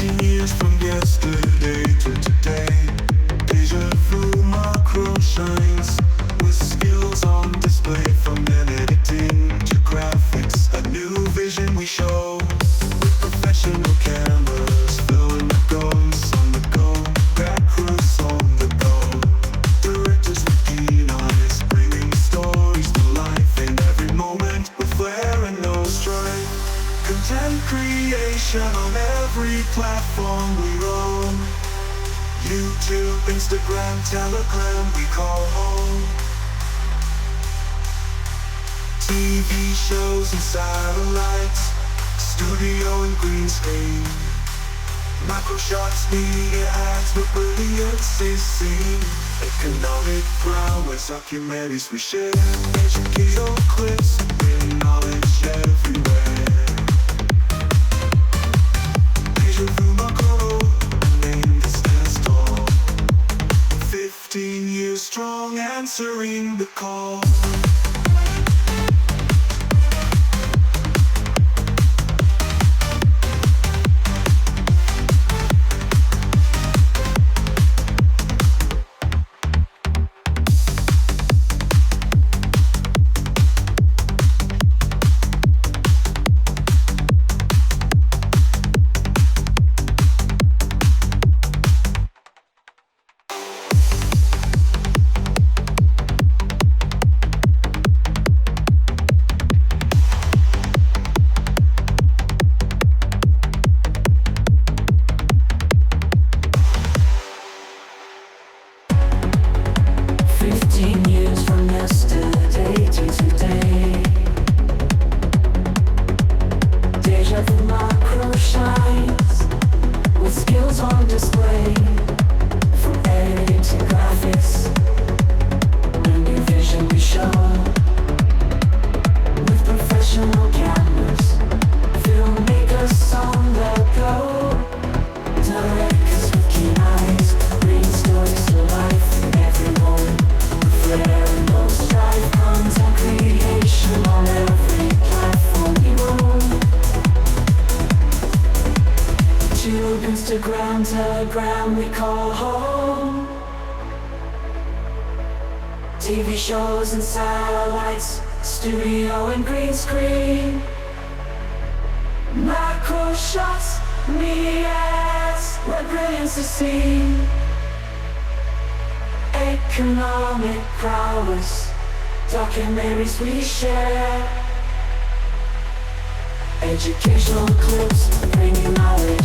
15 years from yesterday to today. Deja vu macro shines with skills on display. From editing to graphics, a new vision we show. With professional cameras, film guns on the go, back crews on the go. Directors with keen eyes, bringing stories to life in every moment with flair and no strife. Content creation on every platform we roam. YouTube, Instagram, Telegram we call home. TV shows and satellites, studio and green screen. Macro shots, media ads with brilliance is seen. Economic prowess, documentaries we share. Educational clips, bring knowledge everywhere. Deja vu macro, a name that stands tall. 15 years strong, answering the call. Instagram, Telegram we call home. TV shows and satellites, studio and green screen. Macro shots, media ads, where brilliance is seen. Economic prowess, documentaries we share. Educational clips, bringing knowledge